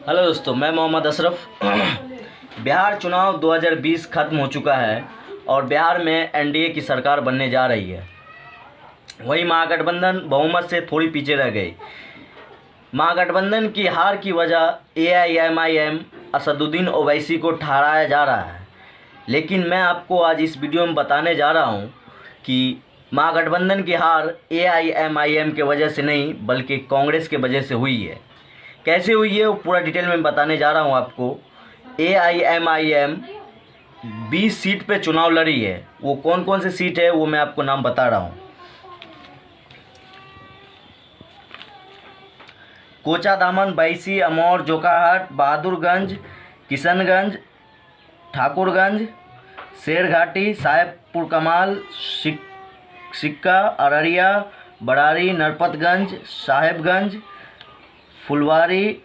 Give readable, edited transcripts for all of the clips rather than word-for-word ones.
Hello दोस्तों, मैं मोहम्मद अशरफ। बिहार चुनाव 2020 ख़त्म हो चुका है और बिहार में एनडीए की सरकार बनने जा रही है। वही महागठबंधन बहुमत से थोड़ी पीछे रह गई। महागठबंधन की हार की वजह एआईएमआईएम असदुद्दीन ओवैसी को ठहराया जा रहा है, लेकिन मैं आपको आज इस वीडियो में बताने जा रहा हूँ कि महागठबंधन की हार एआईएमआईएम के वजह से नहीं बल्कि कांग्रेस के वजह से हुई है। कैसे हुई है वो पूरा डिटेल में बताने जा रहा हूँ आपको। एआईएमआईएम 20 सीट पे चुनाव लड़ी है। वो कौन कौन सी सीट है वो मैं आपको नाम बता रहा हूँ। कोचाधामन, बैसी, अमौर, जोकाहाट, बहादुरगंज, किशनगंज, ठाकुरगंज, शेरघाटी, साहेबपुर कमाल, सिक्का, अररिया, बरारी, नरपतगंज, साहेबगंज, फुलवारी,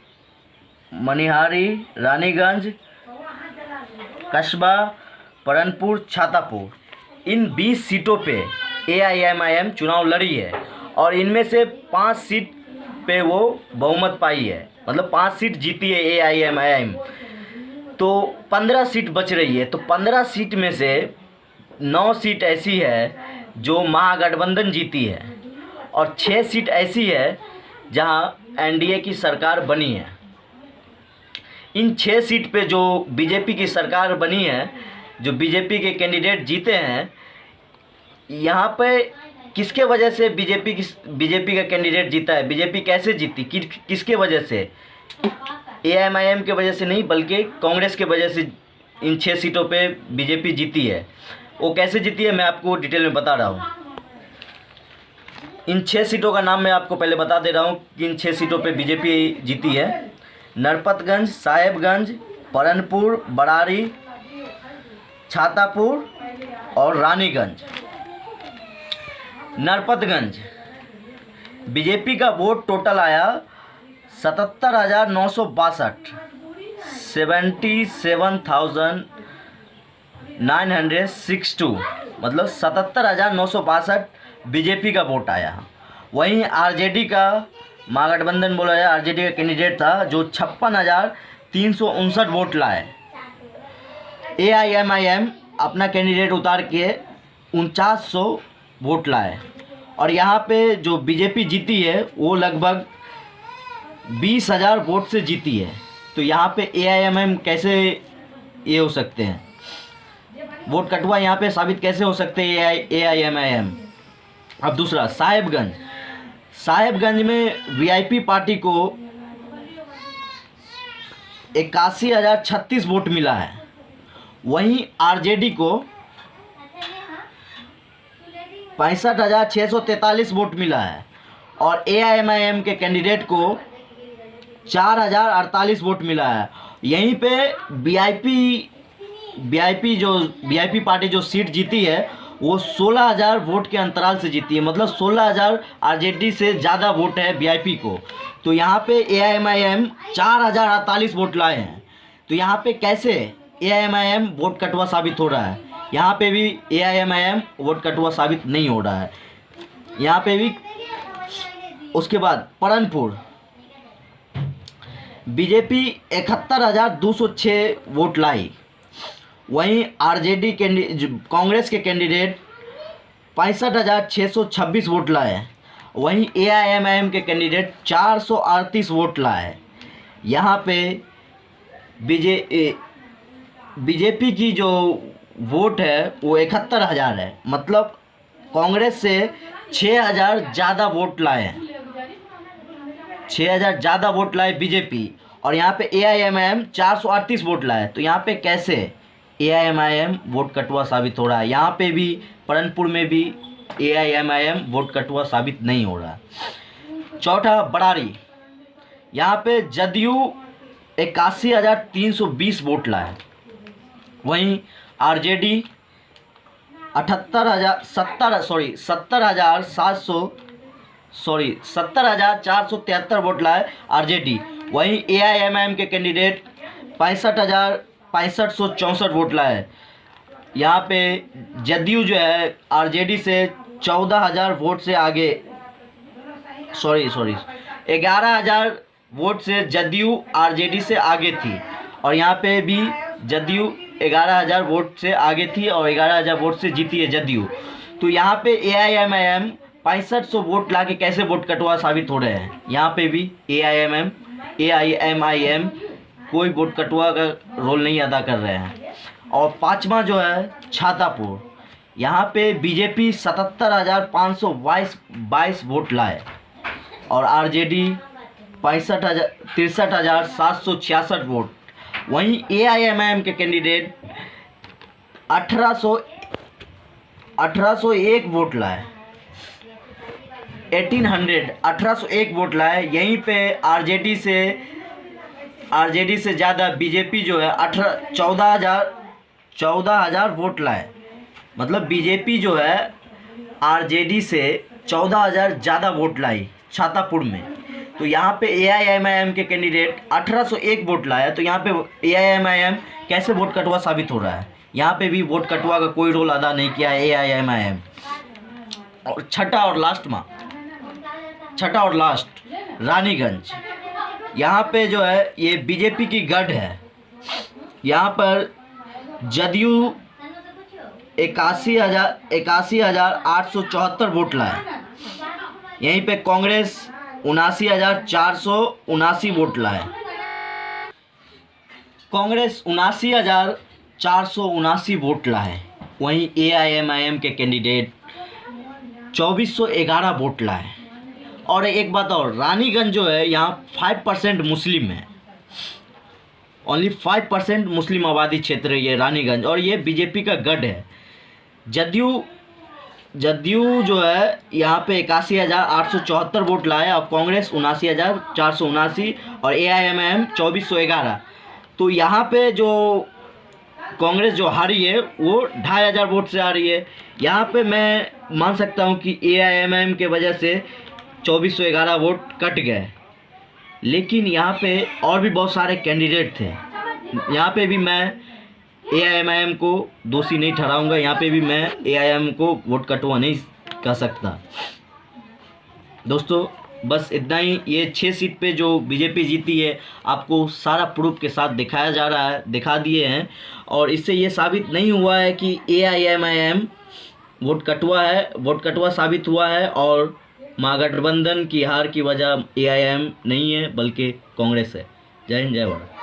मनिहारी, रानीगंज, कस्बा, परनपुर, छातापुर। इन 20 सीटों पे एआईएमआईएम चुनाव लड़ी है और इनमें से 5 सीट पे वो बहुमत पाई है, मतलब 5 सीट जीती है एआईएमआईएम। तो 15 सीट बच रही है। तो 15 सीट में से 9 सीट ऐसी है जो महागठबंधन जीती है और 6 सीट ऐसी है जहां एनडीए की सरकार बनी है। इन 6 सीट पे जो बीजेपी की सरकार बनी है, जो बीजेपी के कैंडिडेट जीते हैं, यहाँ पे किसके वजह से बीजेपी का कैंडिडेट जीता है? बीजेपी कैसे जीती, किसके वजह से? एआईएमआईएम के वजह से नहीं बल्कि कांग्रेस के वजह से इन 6 सीटों पे बीजेपी जीती है। वो कैसे जीती है मैं आपको डिटेल में बता रहा हूँ। इन 6 सीटों का नाम मैं आपको पहले बता दे रहा हूँ कि इन 6 सीटों पे बीजेपी जीती है। नरपतगंज, साहेबगंज, परनपुर, बरारी, छातापुर और रानीगंज। नरपतगंज बीजेपी का वोट टोटल आया 77,962, 77,962, मतलब 77,962 बीजेपी का वोट आया। वहीं आरजेडी का, महागठबंधन बोला जाए, आरजेडी का कैंडिडेट था जो 56,359 वोट लाए। एआईएमआईएम अपना कैंडिडेट उतार के 4900 वोट लाए और यहाँ पे जो बीजेपी जीती है वो लगभग 20,000 वोट से जीती है। तो यहाँ पे एआईएमआईएम कैसे ये हो सकते हैं, वोट कटवा यहाँ पे साबित कैसे हो सकते हैं एआईएमआईएम? अब दूसरा, साहेबगंज में वीआईपी पार्टी को 81,036 वोट मिला है। वहीं आरजेडी को 65,643 वोट मिला है और एआईएमआईएम के कैंडिडेट को 4,048 वोट मिला है। यहीं पे वीआईपी पार्टी जो सीट जीती है वो 16,000 वोट के अंतराल से जीती है, मतलब 16,000 आरजेडी से ज़्यादा वोट है वीआईपी को। तो यहाँ पे एआईएमआईएम 4,048 वोट लाए हैं। तो यहाँ पे कैसे एआईएमआईएम वोट कटवा साबित हो रहा है? यहाँ पे भी एआईएमआईएम वोट कटवा साबित नहीं हो रहा है, यहाँ पे भी। उसके बाद परनपुर बीजेपी 71,206 वोट लाई। वहीं आरजेडी कांग्रेस के कैंडिडेट 65,626 वोट लाए। वहीं एआईएमआईएम के कैंडिडेट 438 वोट लाए। यहाँ पे बीजेपी की जो वोट है वो 71,000 है, मतलब कांग्रेस से 6,000 ज़्यादा वोट लाए हैं। 6,000 ज़्यादा वोट लाए बीजेपी और यहाँ पे एआईएमआईएम 438 वोट लाए। तो यहाँ पे कैसे एआईएमआईएम वोट कटवा साबित हो रहा है? यहाँ पे भी परनपुर में भी एआईएमआईएम वोट कटवा साबित नहीं हो रहा है। चौथा, बरारी, यहाँ पे जदयू 81,320 वोट लाए। वहीं आरजेडी 70,473 वोट लाए आरजेडी। वहीं एआईएमआईएम के कैंडिडेट 65,654 वोट लाए। यहाँ पे जदयू जो है आरजेडी से 14,000 वोट से आगे, 11,000 वोट से जदयू आरजेडी से आगे थी, और यहाँ पे भी जदयू 11,000 वोट से आगे थी और 11,000 वोट से जीती है जदयू। तो यहाँ पे AIMIM 6500 वोट ला के कैसे वोट कटवा साबित हो रहे हैं। यहाँ पे भी AIMIM कोई वोट कटवा का रोल नहीं अदा कर रहे हैं। और पाँचवा जो है छातापुर, यहाँ पे बीजेपी 77,522 वोट लाए और आरजेडी 63,766 वोट। वहीं AIMIM के कैंडिडेट 1801 वोट लाए, 1801 वोट लाए। यहीं पे आरजेडी से ज़्यादा बीजेपी जो है 14,000 वोट लाए। मतलब बीजेपी जो है आरजेडी से 14,000 ज़्यादा वोट लाई छातापुर में। तो यहाँ पे AIMIM के कैंडिडेट 1801 वोट लाया। तो यहाँ पे AIMIM कैसे वोट कटवा साबित हो रहा है। यहाँ पे भी वोट कटवा का कोई रोल अदा नहीं किया है AIMIM। और छठा और लास्ट रानीगंज, यहाँ पे जो है ये बीजेपी की गढ़ है। यहाँ पर जदयू 81,874 वोट लाए। यहीं पे कांग्रेस 79,479 वोट लाए। कांग्रेस 79,479 वोट लाए। वहीं AIMIM के कैंडिडेट 2411 वोट लाए। और एक बात और, रानीगंज जो है यहाँ 5% मुस्लिम है, ओनली 5% मुस्लिम आबादी क्षेत्र है ये रानीगंज। और ये बीजेपी का गढ़ है। जदयू जो है यहाँ पे 81,874 वोट लाया और कांग्रेस 79,479 और AIMIM 2411। तो यहाँ पे जो कांग्रेस जो हारी है वो 2,500 वोट से आ रही है। यहाँ पे मैं मान सकता हूँ कि AIMIM के वजह से 2411 वोट कट गए। लेकिन यहाँ पे और भी बहुत सारे कैंडिडेट थे। यहाँ पे भी मैं AIMIM को दोषी नहीं ठहराऊंगा। यहाँ पे भी मैं AIMIM को वोट कटवा नहीं कर सकता। दोस्तों बस इतना ही। ये 6 सीट पे जो बीजेपी जीती है आपको सारा प्रूफ के साथ दिखाया जा रहा है, दिखा दिए हैं। और इससे ये साबित नहीं हुआ है कि AIMIM वोट कटवा साबित हुआ है और महागठबंधन की हार की वजह AIMIM नहीं है बल्कि कांग्रेस है। जय हिंद, जय भारत।